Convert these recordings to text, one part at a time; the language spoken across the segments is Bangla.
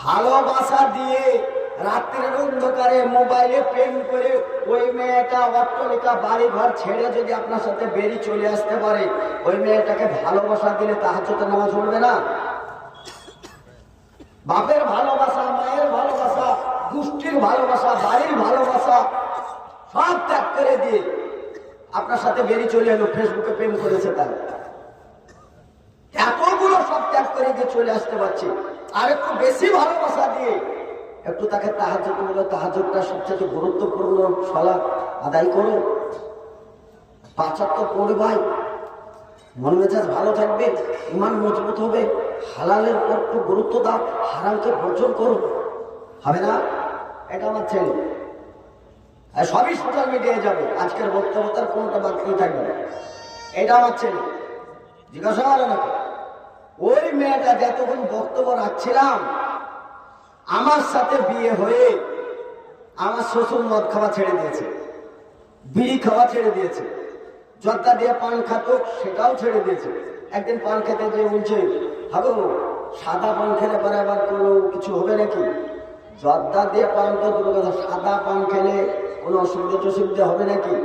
ভালোবাসা দিয়ে রাত্রির অন্ধকারে মোবাইলে প্রেম করে ওই মেয়েটা অট্টালিকা বাড়ি ঘর ছেড়ে যদি আপনার সাথে বেরিয়ে চলে আসতে পারে, ওই মেয়েটাকে ভালোবাসা দিলে তাহাজ্জুদের নামাজ পড়বে না? বাপের ভালোবাসা, মায়ের ভালোবাসা, গোষ্ঠীর ভালোবাসা, বাড়ির ভালোবাসা সব ত্যাগ করে দিয়ে আপনার সাথে বেরিয়ে চলে এলো, ফেসবুকে প্রেম করেছে, তার এতগুলো সব ত্যাগ করে দিয়ে চলে আসতে পারছে। আর একটু বেশি ভালোবাসা দিয়ে একটু তাকে তাহাজ্জুদ বলে, তাহাজ্জুদটা সবচেয়ে গুরুত্বপূর্ণ সালাত আদায় করো, 5 ওয়াক্ত পড়ে ভাই, মন মেজাজ ভালো থাকবে, ইমান মজবুত হবে। হালালের পর একটু গুরুত্ব দাও, হারামকে বর্জন করো, হবে না? এটা আমার ছেলে, সবই সোশ্যাল মিডিয়ায় যাবে, আজকের বক্তব্যতার কোনটা বাকি থাকবে না। এটা আমার ছেলে, জিজ্ঞাসা করে না ওই মেয়েটা যতক্ষণ বক্তব্য রাখছিলাম, আমার সাথে বিয়ে হয়ে আমার শ্বশুর মদ খাওয়া ছেড়ে দিয়েছে, বিড়ি খাওয়া ছেড়ে দিয়েছে, জর্দা দিয়ে পান খাত সেটাও ছেড়ে দিয়েছে। একদিন পান খেতে যে বলছে, হাগো সাদা পান খেলে পরে আবার কোনো কিছু হবে নাকি? জর্দা দিয়ে পান তো দূর কথা, সাদা পান খেলে কোনো অসুবিধা টসুবিধা হবে নাকি?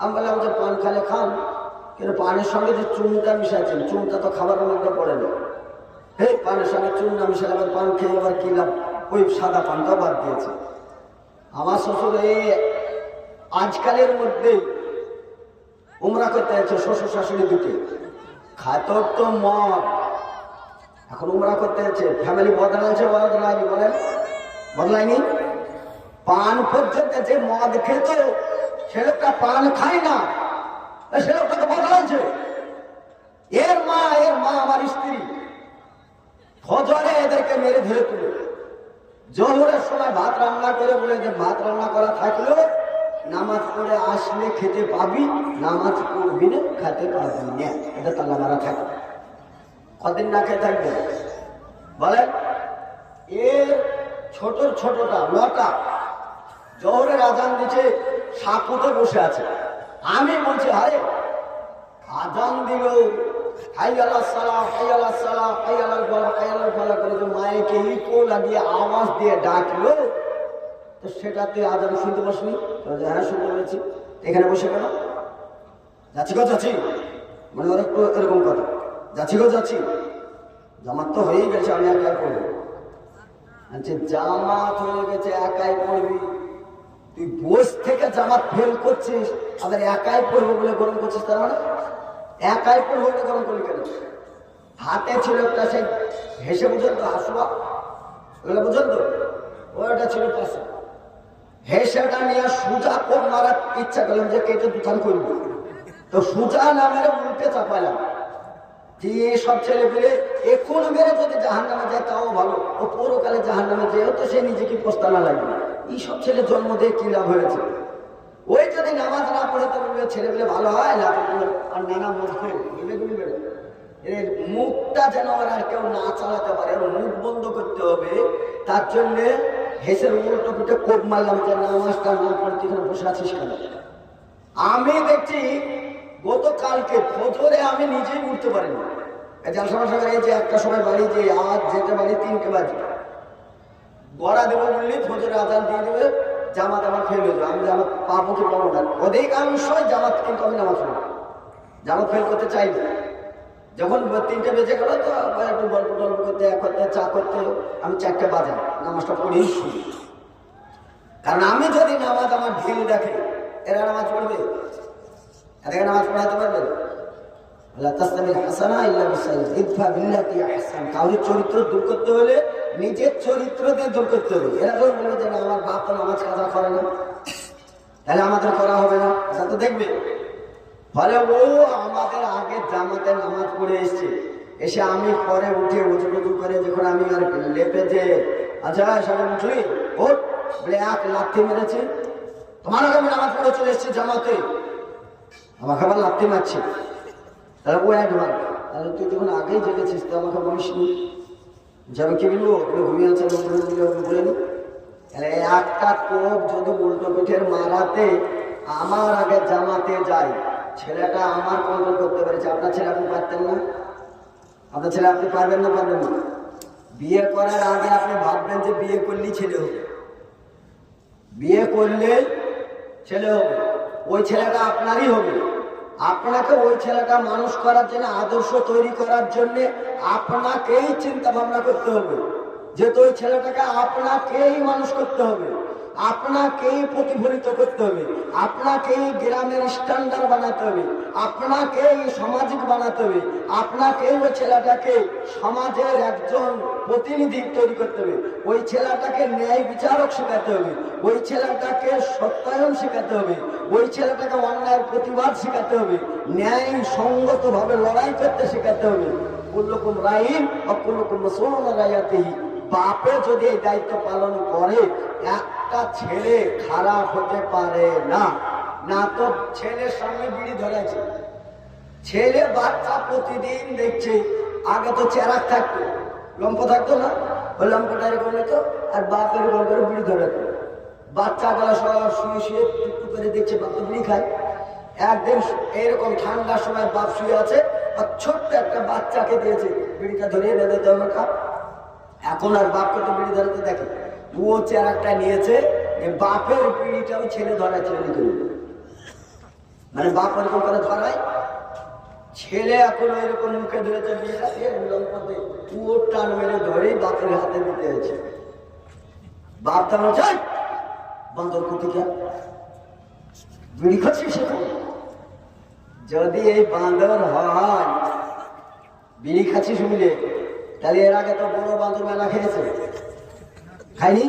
আমি বললাম যে পান খেলে খান, কিন্তু পানের সঙ্গে যে চুনটা মিশাচ্ছেন, চুনটা তো খাবারের মধ্যে পড়ে না। হে, পানের সঙ্গে চুন না মিশালে আবার পান খেয়ে আবার কি লাভ? ওই সাদা পানটাও বাদ দিয়েছে। আমার শ্বশুর এই আজকালের মধ্যে উমরা করতে যাচ্ছে, শ্বশুর শাশুড়ি দুটি খাত তো মদ, এখন উমরা করতে যাচ্ছে। ফ্যামিলি বদলাইছে, বদলায়নি? বলেন বদলায়নি? পান পর্যন্ত যে মদ খেত সে লোকটা পান খায় না, সে লোকটাকে বদলাইছে। এর মা আমার স্ত্রী ফজরে এদেরকে মেরে ধরে তুলে, জোহরের সময় ভাত রান্না করে বলে যে ভাত রান্না করা থাকলো, নামাজ পড়ে আসলে খেতে পাবি, নামাজ পড়বি না খেতে পাবি না, এটা তালা মারা থাকে। কদিন না খেয়ে থাকবে বলেন? এর ছোটটা 9টা জোহরের আজান দিচ্ছে, সাপুতে বসে আছে। আমি বলছি আরে আজান দিল, হাই আল্লাহ সালাম, হাই আল্লাহ সালাম, হাই আল্লাহ বলা, হাই আল্লাহ বলা করে যে মায়েকে ইকো লাগিয়ে আওয়াজ দিয়ে ডাকলো, তো সেটাতে আজান শুনতে পাসনি? হ্যাঁ শুনতে পেরেছি। এখানে বসে কেন? যাচ্ছি গো যাচ্ছি, মানে ওর একটু এরকম কথা, যাচ্ছি গো যাচ্ছি, জামাত তো হয়েই গেছে, আমি একাই পড়বো। আচ্ছা জামাত হয়ে গেছে, একাই পড়বি? তুই বস থেকে জামাত ফেল করছিস, আবার একাই পড়বো বলে গরম করছিস, তার মানে একাই পড়বো বলে গরম করলি কেন? হাতে ছিল একটা সেই হেসে বুঝেন তো, হাসুয়া ওগুলো বুঝেন তো, ওটা ছিল পাশে, হেসেটা নিয়ে সুজা কোপ মারার ইচ্ছা করলাম যে কেটে দুটান করবো, তো সুজা নামের উল্টে চাপালাম যে সব ছেলে পেলে এখন মেরে যদি জাহান নামে যায় তাও ভালো, ও পরকালে জাহান নামে যেও তো সে নিজেকে পোস্তানা লাগবে। এই সব ছেলে জন্ম দিয়ে কি লাভ হয়েছে? ওই যদি নামাজ না পড়ে তো ছেলে পেলে ভালো হয়, আর নানা মুখগুলি বেরো, এর মুখটা যেন আর কেউ না চালাতে পারে, মুখ বন্ধ করতে হবে। তার জন্যে হেসের উল্টো পিঠে কোপ মারলাম যে নামাজটা না পড়তে এখানে বসে আছিস কেন? আমি দেখছি গতকালকে ফজরে আমি নিজেই উঠতে পারিনি, এই যে একটা সময় বাড়ি যে আজ যেতে পারি 3টে বাজে, গড়া দেবো বললি ফজরে আজান দিয়ে দেবে, জামাত আমার ফেল হয়ে যাবে, আমি জামাত পাবো কি পাবো না? অধিকাংশই জামাত কিন্তু আমি নামাজ পড়ি, জামাত ফেল করতে চাই না। যখন 3টে বেজে গেল তো একটু গল্প টল্প করতে, এক করতে, চা করতে আমি 4টে বাজে নামাজটা পড়েই শুনি। কারণ আমি যদি নামাজ আমার ঢিল দেখে, এরা নামাজ পড়বে, এদেরকে নামাজ পড়াতে পারবে? কাউরির চরিত্র দূর করতে হলে নিজের চরিত্র দিয়ে দূর করতে হবে। এরা তো বলবে যে আমার বাপ তো নামাজ কাজা করে না, তাহলে আমাদের করা হবে না, তা তো দেখবে। ফলে ও আমাদের আগে জামাতে নামাজ পড়ে এসছে, এসে আমি পরে উঠে উঁচু করে যখন আমি আর লেপে যে আচ্ছা সবাই উঠলি ওর বলে 1 লাথি মেরেছে, তোমার আগে আমি নামাজ পড়ে চলে এসেছি জামাতে, আমাকে আবার লাথি মারছে। তাহলে ও অ্যাডভান্স, তাহলে তুই যখন আগেই জেগেছিস তো আমাকে বলিসনি যে আমি কি বলবো ঘুমিয়ে আছে বলে নি? তাহলে একটা কোপ যদি উল্টো পিঠের মারাতে আমার আগে জামাতে যায়, ছেলেটা আমার কন্ট্রোল করতে পেরেছে, আপনার ছেলে আপনি পারতেন না? আপনার ছেলে আপনি পারবেন না? পারবেন না? বিয়ে করার আগে আপনি ভাববেন যে বিয়ে করলেই ছেলে হবে, বিয়ে করলে ছেলে হবে, ওই ছেলেটা আপনারই হবে। আপনাকে ওই ছেলেটা মানুষ করার জন্য, আদর্শ তৈরি করার জন্য আপনাকেই চিন্তা ভাবনা করতে হবে। যেহেতু ওই ছেলেটাকে আপনাকেই মানুষ করতে হবে, আপনাকেই প্রতিফলিত করতে হবে, আপনাকেই গ্রামের স্ট্যান্ডার্ড বানাতে হবে, আপনাকেই সামাজিক বানাতে হবে, আপনাকেই ওই ছেলেটাকে সমাজের একজন প্রতিনিধি তৈরি করতে হবে, ওই ছেলেটাকে ন্যায় বিচারক শেখাতে হবে, ওই ছেলেটাকে সত্যায়ন শেখাতে হবে, ওই ছেলেটাকে অন্যায়ের প্রতিবাদ শেখাতে হবে, ন্যায় সঙ্গত ভাবে লড়াই করতে শেখাতে হবে। কুল্লুকুম রাইন ওয়া কুল্লুকুম মাসউলুন আন রাইয়াতিহি। বাপে যদি এই দায়িত্ব পালন করে, একটা ছেলে খারাপ হতে পারে না। না তো ছেলের সামনে বিড়ি ধরেছে, ছেলে বাচ্চা প্রতিদিন দেখছে, আগে তো চেরাক থাকতো, লম্প থাকতো না, ওই লম্পটা এরকম হতো, আর বাপের এরকম করে বিড়ি ধরেতো। বাচ্চা গুলা সব শুয়ে শুয়ে টুকটু করে দেখছে বাপ তো বিড়ি খায়। একদিন এইরকম ঠান্ডার সময় বাপ শুয়ে আছে, আর ছোট্ট একটা বাচ্চাকে দিয়েছে, বিড়িটা ধরিয়ে বেঁধে দেওয়া খা। এখন আর বাপকে তো বিড়ি ধরাতে দেখে, ও চেরাকটা নিয়েছে, বাপের বিড়িটাও ছেলে ধরায়, ছেলে করবে, মানে বাপ এরকম করে ধরায়, ছেলে এখন এরকম মুখে ধরেছে বিড়িটা দিয়ে লম্পতে ও টান মেরে ধরেই বাপের হাতে দিতে হয়েছে। বাপ তেমন চাই বান্দর কুটিকা বিড়ি খাচ্ছিস। যদি এই বান্দর হয় বিড়ি খাচ্ছি শুনলে, তাহলে এর আগে তো বড় বান্দর মেলা খেয়েছে, খাইনি?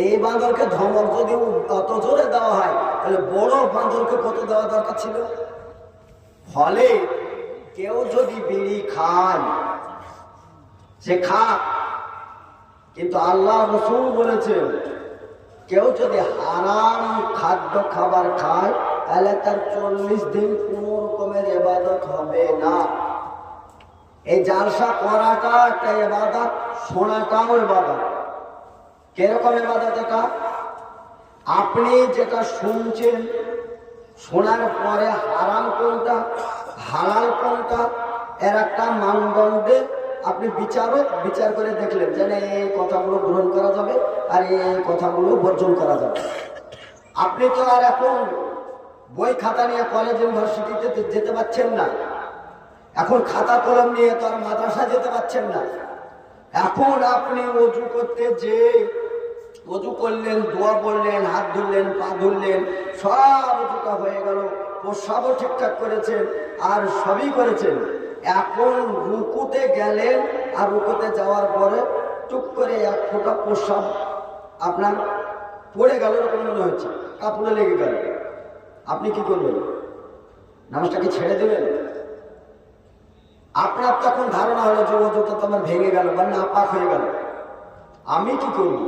এই বান্দরকে ধমক যদি অত জোরে দেওয়া হয়, তাহলে বড় বান্দরকে কত দেওয়া দরকার ছিল? ফলে কেউ যদি বিড়ি খায় সে খাক, কিন্তু আল্লাহ রাসূল বলেছেন কেউ যদি হারাম খাদ্য খাবার খায়, তাহলে তার 40 দিন কোন রকমের ইবাদত হবে না। এই জালসা করাটা একটা ইবাদত, শোনাটাও ইবাদত। কিরকম ইবাদত এটা? আপনি যেটা শুনছেন, শোনার পরে হারাম কোনটা হালাল কোনটা এর একটা মানদণ্ডে আপনি বিচার করে দেখলেন যে এই কথাগুলো গ্রহণ করা যাবে আর এই কথাগুলো বর্জন করা যাবে। আপনি তো আর এখন বই খাতা নিয়ে কলেজ ইউনিভার্সিটিতে যেতে পারছেন না, এখন খাতা কলম নিয়ে তো আর মাদ্রাসা যেতে পারছেন না। এখন আপনি ওযু করতে যে ওযু করলেন, দোয়া বললেন, হাত ধুললেন, পা ধুললেন, সব ওযুটা হয়ে গেল, প্রস্রাবও ঠিকঠাক করেছেন আর সবই করেছেন। এখন রুকুতে গেলেন, আর রুকুতে যাওয়ার পরে টুক করে এক ফোঁটা প্রস্রাব আপনার পড়ে গেল, এরকম মনে হচ্ছে, কাপড়ে লেগে গেল। আপনি কি করবেন? নামাজটাকে ছেড়ে দেবেন? আপনার তখন ধারণা হলো যে ওযুটা তো আমার ভেঙে গেল বা নাপাক হয়ে গেল, আমি কি করব?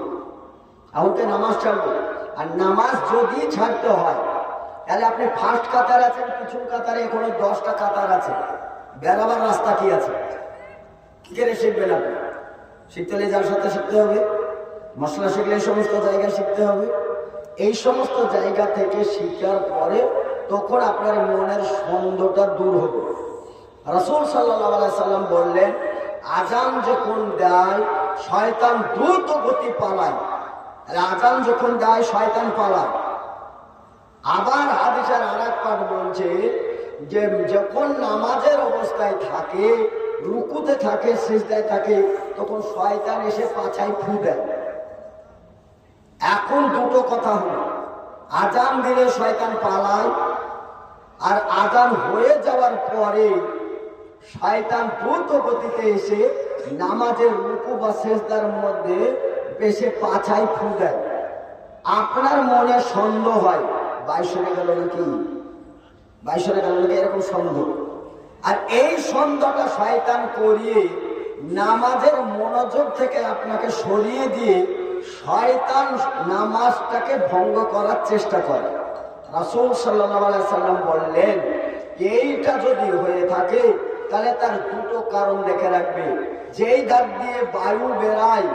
আমাকে নামাজ ছাড়বো। আর নামাজ যদি ছাড়তে হয়, তাহলে আপনি ফার্স্ট কাতার আছেন, পিছন কাতারে এখনো 10টা কাতার আছে, বেরাবার রাস্তা কি আছে? কি করে শিখবেন আপনি? শিখতে হলে যার সাথে শিখতে হবে, মশলা শিখলে এই সমস্ত জায়গায় শিখতে হবে। এই সমস্ত জায়গা থেকে শিখার পরে তখন আপনার মনের সন্দেহটা দূর হবে। রাসূল সাল্লাল্লাহু আলাইহি সাল্লাম বললেন, আজান যখন দেয় শয়তান দ্রুত গতি পালায়। আজান যখন দেয় শয়তান পালায়। আবার হাদিসের আরেক পাঠ বলছে যে যখন নামাজের অবস্থায় থাকে, রুকুতে থাকে, সিজদায় থাকে, তখন শয়তান এসে পাছায় ফু দেয়। এখন দুটো কথা হলো, আজান দিলে শয়তান পালায়, আর আজান হয়ে যাওয়ার পরে শয়তান দ্রুত গতিতে এসে নামাজের রুকু বা সিজদার মধ্যে এসে পাছায় ফু দেয়। আপনার মনে সন্দেহ হয় 22 হয়ে গেল নাকি, 22 হয়ে গেল নাকি, এরকম সন্দেহ। আর এই সন্দেহটা শয়তান করিয়ে নামাজের মনোযোগ থেকে আপনাকে সরিয়ে দিয়ে শয়তান নামাজটাকে ভঙ্গ করার চেষ্টা করে। রাসূল সাল্লাল্লাহু আলাইহি সাল্লাম বললেন, এইটা যদি হয়ে থাকে তাহলে তার দুটো কারণ দেখে রাখবে। যেই ধার দিয়ে বায়ু বেরায়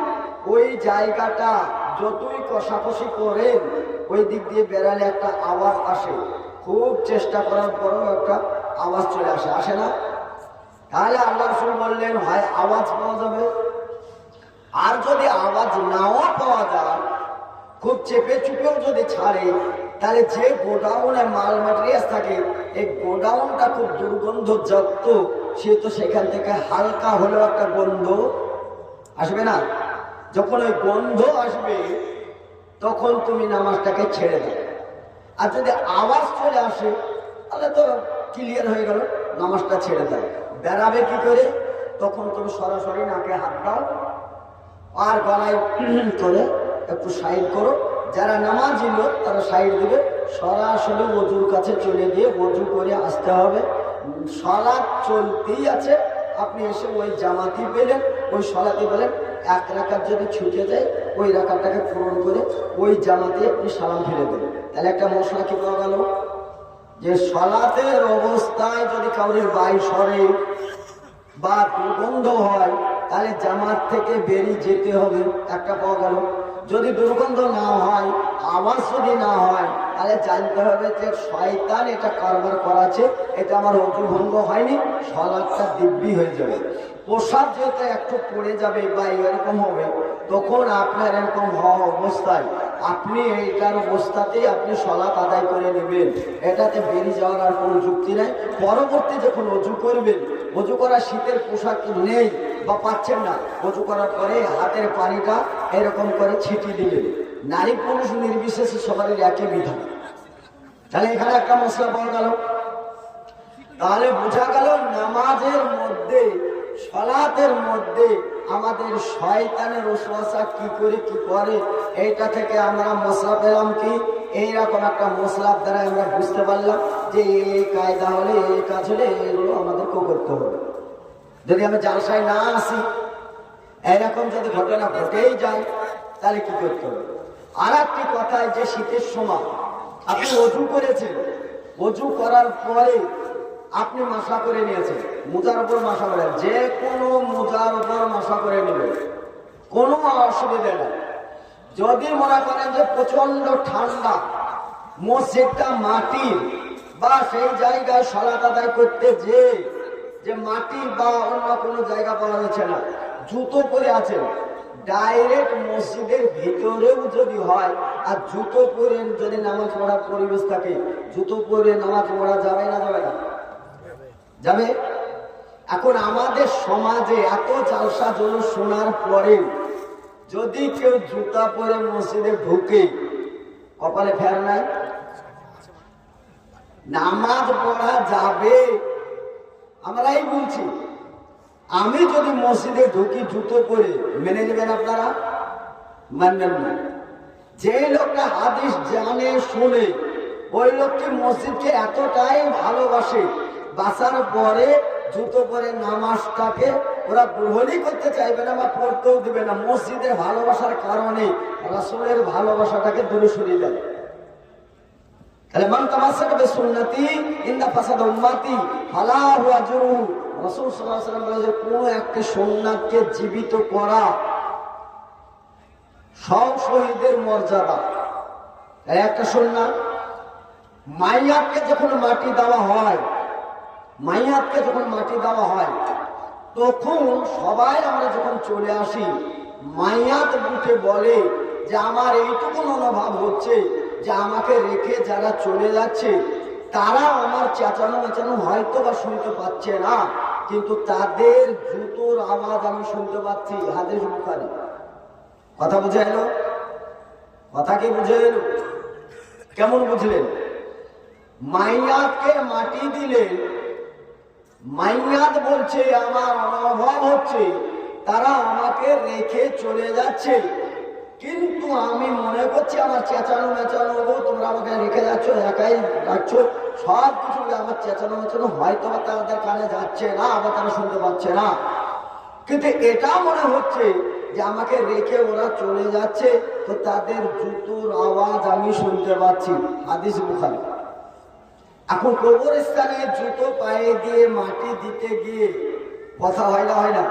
ওই জায়গাটা যতই কষাকষি করেন, ওই দিক দিয়ে বেরালে একটা আওয়াজ আসে, খুব চেষ্টা করার পরেও একটা আওয়াজ চলে আসে, আসে না? তাহলে আল্লাহ রাসূল বললেন, হয় আওয়াজ পাওয়া যাবে আর যদি আওয়াজ নাও পাওয়া যায়, খুব চেপে চুপেও যদি ছাড়ে, তাহলে যে গোডাউনে মাল ম্যাটেরিয়াল থাকে এই গোডাউনটা খুব দুর্গন্ধযুক্ত, সে তো সেখান থেকে হালকা হলেও একটা গন্ধ আসবে না? যখন ওই গন্ধ আসবে তখন তুমি নামাজটাকে ছেড়ে দাও। আর যদি আওয়াজ চলে আসে তাহলে তো ক্লিয়ার হয়ে গেল, নামাজটা ছেড়ে দাও। বেড়াবে কি করে? তখন তুমি সরাসরি নাকে হাত দাও আর গলায় করে একটু সাইড করো। যারা নামাজি লোক তারা সাইড দিবে, সরাসরি ওযুর কাছে চলে গিয়ে ওযু করে আসতে হবে। সালাত চলতেই আছে, আপনি এসে ওই জামাতি পেলেন, ওই সালাতে পেলেন, এক রাকাত যদি ছুটে যায় ওই রাকাতটাকে পূরণ করে ওই জামাতে আপনি সালাম ফিরে দেবেন। তাহলে একটা মশলা কি পাওয়া গেল যে সালাতের অবস্থায় যদি কাউরের বাই সরে বা দুর্গন্ধ হয় তাহলে জামাত থেকে বেরিয়ে যেতে হবে, একটা পাওয়া গেল। যদি দুর্গন্ধ না হয়, আওয়াজ যদি না হয়, তাহলে জানতে হবে যে শয়তান এটা কারবার করাছে, এটা আমার ওযু ভঙ্গ হয়নি, সালাতটা দিব্যি হয়ে যাবে। পোশাক যেটা একটু পড়ে যাবে বা এরকম হবে, তখন আপনার এরকম হওয়া অবস্থায় আপনি এইটার অবস্থাতেই আপনি সালাত আদায় করে নেবেন, এটাতে বেরিয়ে যাওয়ার আর কোনো যুক্তি নাই। পরবর্তী যখন ওযু করবেন, ওযু করা শীতের পোশাক নেই বা পাচ্ছেন না, ওযু করার পরে হাতের পানিটা এরকম করে ছিটিয়ে দিবেন। নারী পুরুষ নির্বিশেষে সবারই একই বিধান। তাহলে এখানে একটা মশলা পাওয়া গেল। তাহলে বোঝা গেল নামাজের মধ্যে, সালাতের মধ্যে আমাদের শয়তানের ওসওয়াসা কি করে এইটা থেকে আমরা মশলা পেলাম কি? এইরকম একটা মশলার দ্বারা আমরা বুঝতে পারলাম যে এই কায়দা হলে, এই কাজ হলে এগুলো আমাদেরকেও করতে হবে। যদি আমি জালসায় না আসি, এরকম যদি ঘটনা ঘটেই যায়, তাহলে কি করতে হবে? আর একটি কথায় যে শীতের সময় আপনি ওযু করেছেন, ওযু করার পরে আপনি মাসা করে নিয়েছেন, মোজার উপর মাসা করে, যে কোনো মোজার উপর মাসা করে নেবেন, কোনো অসুবিধা নেই। যদি মনে করেন যে প্রচন্ড ঠান্ডা, মসজিদটা মাটির, বা সেই জায়গায় সালাত আদায় করতে যে মাটি বা অন্য কোনো জায়গা পাওয়া যাচ্ছে না, জুতো পরে আছেন, ডাইরেক্ট মসজিদের ভিতরেও যদি হয় আর জুতো পরে যদি নামাজ পড়ার পরিবেশ থাকে, জুতো পরে নামাজ পড়া যাবে না? যাবে না? যাবে। এখন আমাদের সমাজে এত জালসা জন্য শোনার পরে যদি কেউ জুতা পরে মসজিদে ঢুকে, কপালে ফের নাই, নামাজ পড়া যাবে। আমরাই বলছি, আমি যদি মসজিদে ঢুকি জুতো পরে, মেনে নেবেন আপনারা? মানবেন না। যে লোকটা হাদিস জানে শুনে, ওই লোকটি মসজিদকে এতটাই ভালোবাসে, বাসার পরে জুতো পরে নামাজটাকে ওরা গ্রহণই করতে চাইবে না বা পড়তেও দিবে না। মসজিদের ভালোবাসার কারণে রাসূলের ভালোবাসাটাকে দূরে সরিয়ে দেয়। তাহলে মান তামাসসাকা বিসুন্নতি ইনদা ফাসাদ উম্মতি ফালা হুয়া আজরুহু। রাসূল সাল্লাল্লাহু আলাইহি ওয়াসাল্লাম বলেন, কোন একটা সুন্নাতকে জীবিত করা সব শহীদের মর্যাদা। একটা সুন্নাত, মাইয়াতকে যখন মাটি দেওয়া হয়, মাইয়াতকে যখন মাটি দেওয়া হয় তখন সবাই আমরা যখন চলে আসি, মাইয়াত উঠে বলে যে আমার এইটুকু মনোভাব হচ্ছে যে আমাকে রেখে যারা চলে যাচ্ছে তারা আমার চেঁচানো মেচানো হয়তো বা শুনতে পাচ্ছে না, কিন্তু তাদের জুতোর আওয়াজ আমি শুনতে পাচ্ছি। হাদিস বুখারী। কথা বুঝে এলো? কথা কি বুঝে এলো? কেমন বুঝলেন? মাইয়াতকে মাটি দিলেন, মাইয়াত বলছে আমার অনুভব হচ্ছে তারা আমাকে রেখে চলে যাচ্ছে, কিন্তু আমি মনে করছি আমার চেঁচানো মেচানো, তোমরা আমাকে রেখে যাচ্ছ, একাই যাচ্ছ, সব কিছু আমার চেঁচানো মেচানো হয়তো বা তাদের কানে যাচ্ছে না, আবার তারা শুনতে পাচ্ছে না, কিন্তু এটা মনে হচ্ছে যে আমাকে রেখে ওরা চলে যাচ্ছে, তো তাদের জুতোর আওয়াজ আমি শুনতে পাচ্ছি। হাদিস বুখারী। এখন কবরস্থানে জুতো পায়ে দিয়ে মাটি দিতে গিয়ে কথা হয় না?